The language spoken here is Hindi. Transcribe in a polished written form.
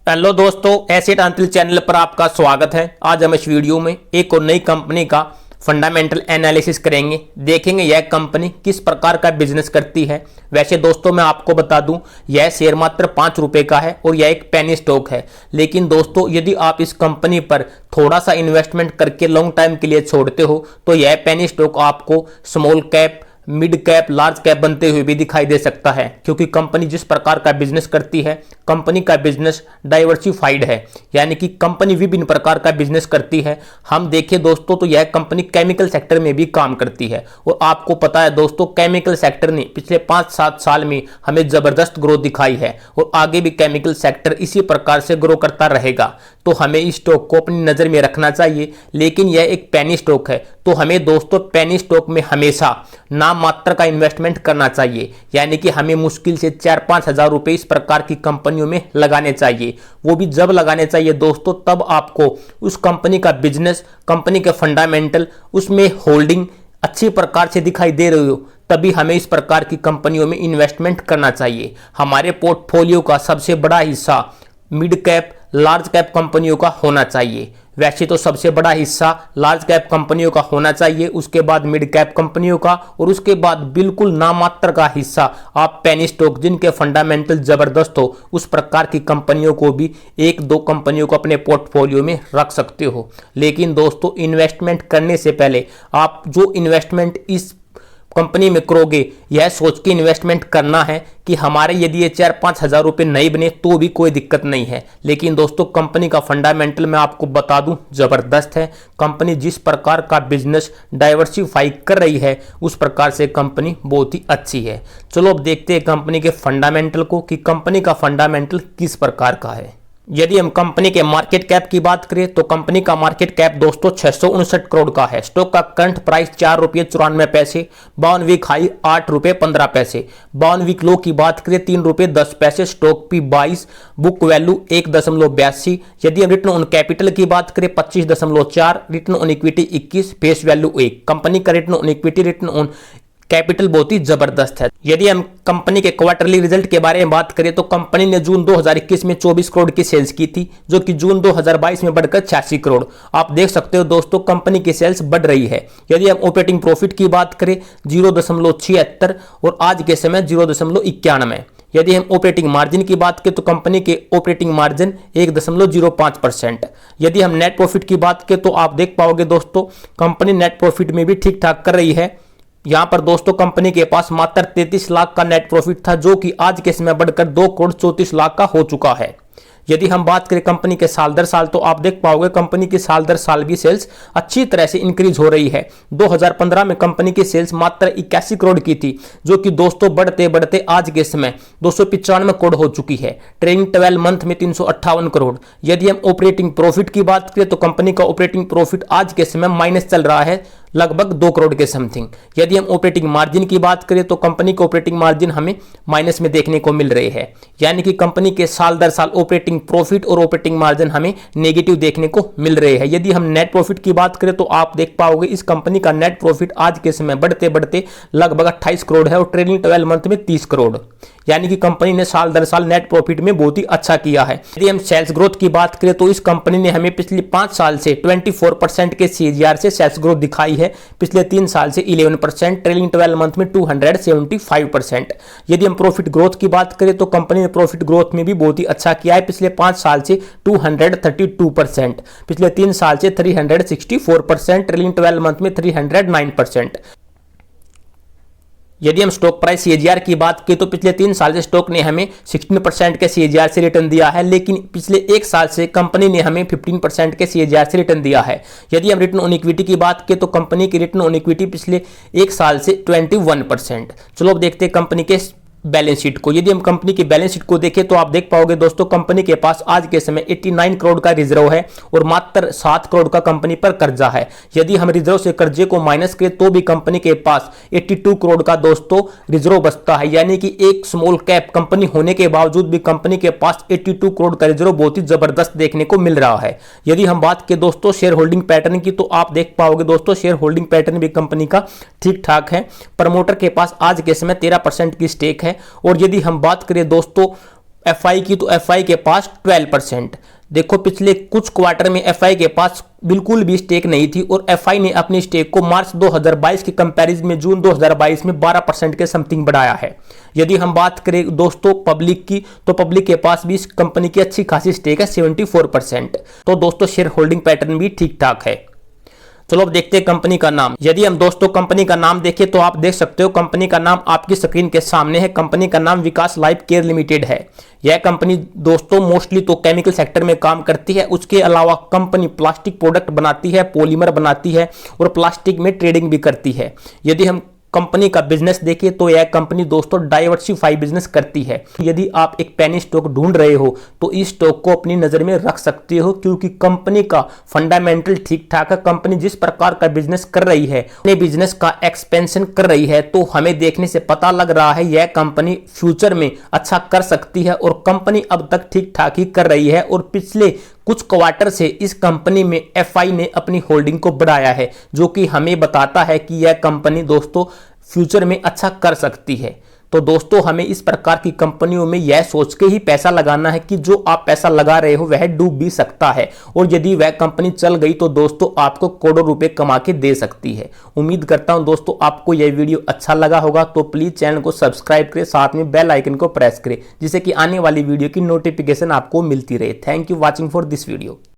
हेलो दोस्तों, एसेट अंतिल चैनल पर आपका स्वागत है। आज हम इस वीडियो में एक और नई कंपनी का फंडामेंटल एनालिसिस करेंगे। देखेंगे यह कंपनी किस प्रकार का बिजनेस करती है। वैसे दोस्तों मैं आपको बता दूं, यह शेयर मात्र 5 रुपए का है और यह एक पेनी स्टॉक है। लेकिन दोस्तों यदि आप इस कंपनी पर थोड़ा सा इन्वेस्टमेंट करके लॉन्ग टाइम के लिए छोड़ते हो तो यह पेनी स्टॉक आपको small cap, mid cap, large cap बनते हुए भी दिखाई दे सकता है, क्योंकि कंपनी जिस प्रकार का बिजनेस करती है, कंपनी का बिजनेस डाइवर्सिफाइड है, यानी कि कंपनी विभिन्न प्रकार का बिजनेस करती है। हम देखें दोस्तों तो यह कंपनी केमिकल सेक्टर में भी काम करती है और आपको पता है दोस्तों केमिकल सेक्टर ने पिछले 5-7 साल में हमें जबरदस्त ग्रोथ दिखाई है और आगे भी केमिकल सेक्टर इसी प्रकार से ग्रो करता रहेगा। तो हमें इस स्टॉक को अपनी नजर में रखना चाहिए। लेकिन यह एक पेनी स्टॉक है तो हमें दोस्तों पेनी स्टॉक में हमेशा नाम मात्र का इन्वेस्टमेंट करना चाहिए, यानी कि हमें मुश्किल से 4-5 हजार रुपए इस प्रकार की कंपनियों में लगाने चाहिए। वो भी जब लगाने चाहिए दोस्तों तब आपको उस कंपनी का बिजनेस, कंपनी के फंडामेंटल, उसमें होल्डिंग अच्छी प्रकार से दिखाई दे रही हो, तभी हमें इस प्रकार की कंपनियों में इन्वेस्टमेंट करना चाहिए। हमारे पोर्टफोलियो का सबसे बड़ा हिस्सा मिड कैप, लार्ज कैप कंपनियों का होना चाहिए। वैसे तो सबसे बड़ा हिस्सा लार्ज कैप कंपनियों का होना चाहिए, उसके बाद मिड कैप कंपनियों का और उसके बाद बिल्कुल नामात्र का हिस्सा आप पेनी स्टॉक, जिनके फंडामेंटल जबरदस्त हो, उस प्रकार की कंपनियों को भी 1-2 कंपनियों को अपने पोर्टफोलियो में रख सकते हो। लेकिन दोस्तों इन्वेस्टमेंट करने से पहले आप जो इन्वेस्टमेंट इस कंपनी में करोगे यह सोच के इन्वेस्टमेंट करना है कि हमारे यदि ये 4-5 हजार रुपए नहीं बने तो भी कोई दिक्कत नहीं है। लेकिन दोस्तों कंपनी का फंडामेंटल मैं आपको बता दूं जबरदस्त है। कंपनी जिस प्रकार का बिजनेस डाइवर्सिफाई कर रही है उस प्रकार से कंपनी बहुत ही अच्छी है। चलो अब देखते हैं कंपनी के फंडामेंटल को कि कंपनी का फंडामेंटल किस प्रकार का है। यदि हम कंपनी के मार्केट कैप की बात करें तो कंपनी का मार्केट कैप दोस्तों 659 करोड़ का है। स्टॉक का करंट प्राइस 4 रुपये 94 पैसे, 52 वीक हाई 8 रुपये 15 पैसे, 52 वीक लो की बात करें 3 रुपये 10 पैसे, स्टॉक पी 22, बुक वैल्यू 1.82। यदि हम रिटर्न ऑन कैपिटल की बात करें 25.4, return on equity 21, face value 1। Company का return on equity, return on capital बहुत ही जबरदस्त है। यदि हम कंपनी के क्वार्टरली रिजल्ट के बारे में बात करें तो कंपनी ने जून 2021 में 24 करोड़ की सेल्स की थी, जो कि जून 2022 में बढ़कर 86 करोड़। आप देख सकते हो दोस्तों कंपनी की सेल्स बढ़ रही है। यदि हम ऑपरेटिंग प्रॉफिट की बात करें 0.76 और आज के समय 0.91। यदि हम ऑपरेटिंग मार्जिन की बात करें तो कंपनी के ऑपरेटिंग मार्जिन 1.05%। यदि हम नेट प्रॉफिट की बात करें तो आप देख पाओगे दोस्तों कंपनी नेट प्रॉफिट में भी ठीक ठाक कर रही है। यहां पर दोस्तों कंपनी के पास मात्र 33 लाख का नेट प्रॉफिट था, जो कि आज के समय बढ़कर 2 करोड़ 34 लाख का हो चुका है। यदि हम बात करें कंपनी के साल दर साल तो आप देख पाओगे कंपनी की साल दर साल भी सेल्स अच्छी तरह से इंक्रीज हो रही है। 2015 में कंपनी की सेल्स मात्र 81 करोड़ की थी, जो कि दोस्तों बढ़ते बढ़ते आज के समय 295 करोड़ हो चुकी है। ट्रेलिंग 12 मंथ में 358 करोड़। यदि हम ऑपरेटिंग प्रॉफिट की बात करें तो कंपनी का ऑपरेटिंग प्रॉफिट आज के समय माइनस चल रहा है, लगभग 2 करोड़ के समथिंग। यदि हम ऑपरेटिंग मार्जिन की बात करें तो कंपनी के ऑपरेटिंग मार्जिन हमें माइनस में देखने को मिल रहे हैं, यानी कि कंपनी के साल दर साल ऑपरेटिंग प्रॉफिट और ऑपरेटिंग मार्जिन हमें नेगेटिव देखने को मिल रहे हैं। यदि हम नेट प्रॉफिट की बात करें तो आप देख पाओगे इस कंपनी का नेट प्रॉफिट आज के समय बढ़ते बढ़ते लगभग 28 करोड़ है और ट्रेलिंग 12 मंथ में 30 करोड़, यानी कि कंपनी ने साल दर साल नेट प्रॉफिट में बहुत ही अच्छा किया है। यदि हम सेल्स ग्रोथ की बात करें तो इस कंपनी ने हमें पिछले 5 साल से 24% के CAGR से सेल्स ग्रोथ दिखाई है, पिछले 3 साल से 11%, ट्रेलिंग 12 मंथ में 275%। यदि हम प्रॉफिट ग्रोथ की बात करें तो कंपनी ने प्रॉफिट ग्रोथ में भी बहुत ही अच्छा किया है, पिछले 5 साल से 232%, पिछले 3 साल से 364%, ट्रेलिंग 12 मंथ में 309%। यदि हम स्टॉक प्राइस CAGR की बात करें तो पिछले 3 साल से स्टॉक ने हमें 16% के CAGR से रिटर्न दिया है, लेकिन पिछले 1 साल से कंपनी ने हमें 15% के CAGR से रिटर्न दिया है। यदि हम रिटर्न ऑन इक्विटी की बात करें तो कंपनी की रिटर्न ऑन इक्विटी पिछले 1 साल से 21%। चलो अब देखते हैं कंपनी के बैलेंस शीट को। यदि हम कंपनी की बैलेंस शीट को देखें तो आप देख पाओगे दोस्तों कंपनी के पास आज के समय 89 करोड़ का रिजर्व है और मात्र 7 करोड़ का कंपनी पर कर्जा है। यदि हम रिजर्व से कर्जे को माइनस करें तो भी कंपनी के पास 82 करोड़ का दोस्तों रिजर्व बचता है, यानी कि एक स्मॉल कैप कंपनी होने के बावजूद भी कंपनी के पास 82 करोड़ का रिजर्व बहुत ही जबरदस्त देखने को मिल रहा है। यदि हम बात करें दोस्तों शेयर होल्डिंग पैटर्न की तो आप देख पाओगे दोस्तों शेयर होल्डिंग पैटर्न भी कंपनी का ठीक ठाक है। प्रमोटर के पास आज के समय 13% की स्टेक है। और यदि हम बात करें दोस्तों एफआई की, तो एफआई के पास 12%। देखो पिछले कुछ क्वार्टर में एफआई के पास बिल्कुल भी स्टेक नहीं थी और एफआई ने अपनी स्टेक को मार्च 2022 के कंपैरिजन में जून 2022 में 12% के समथिंग बढ़ाया है। यदि हम बात करें दोस्तों पब्लिक की, तो पब्लिक के पास भी इस कंपनी की अच्छी खासी स्टेक है 74%। तो दोस्तों शेयर होल्डिंग पैटर्न भी ठीक ठाक है। चलो अब देखते हैं कंपनी का नाम। यदि हम दोस्तों कंपनी का नाम देखें तो आप देख सकते हो कंपनी का नाम आपकी स्क्रीन के सामने है। कंपनी का नाम विकास लाइफ केयर लिमिटेड है। यह कंपनी दोस्तों मोस्टली तो केमिकल सेक्टर में काम करती है। उसके अलावा कंपनी प्लास्टिक प्रोडक्ट बनाती है, पॉलीमर बनाती है और प्लास्टिक में ट्रेडिंग भी करती है। यदि हम कंपनी का बिजनेस देखिए तो यह कंपनी दोस्तों डाइवर्सिफाई बिजनेस करती है। यदि आप एक पेनी स्टॉक ढूंढ रहे हो तो इस स्टॉक को अपनी नजर में रख सकते हो, क्योंकि कंपनी का फंडामेंटल ठीक ठाक है। कंपनी जिस प्रकार का बिजनेस कर रही है, अपने बिजनेस का एक्सपेंशन कर रही है, तो हमें देखने से पता लग रहा है यह कंपनी फ्यूचर में अच्छा कर सकती है और कंपनी अब तक ठीक ठाक ही कर रही है। और पिछले कुछ क्वार्टर से इस कंपनी में एफआई ने अपनी होल्डिंग को बढ़ाया है, जो कि हमें बताता है कि यह कंपनी दोस्तों फ्यूचर में अच्छा कर सकती है। तो दोस्तों हमें इस प्रकार की कंपनियों में यह सोच के ही पैसा लगाना है कि जो आप पैसा लगा रहे हो वह डूब भी सकता है, और यदि वह कंपनी चल गई तो दोस्तों आपको करोड़ों रुपए कमा के दे सकती है। उम्मीद करता हूं दोस्तों आपको यह वीडियो अच्छा लगा होगा, तो प्लीज चैनल को सब्सक्राइब करें, साथ में बेल आइकन को प्रेस करें, जिससे कि आने वाली वीडियो की नोटिफिकेशन आपको मिलती रहे। Thank you watching for this video.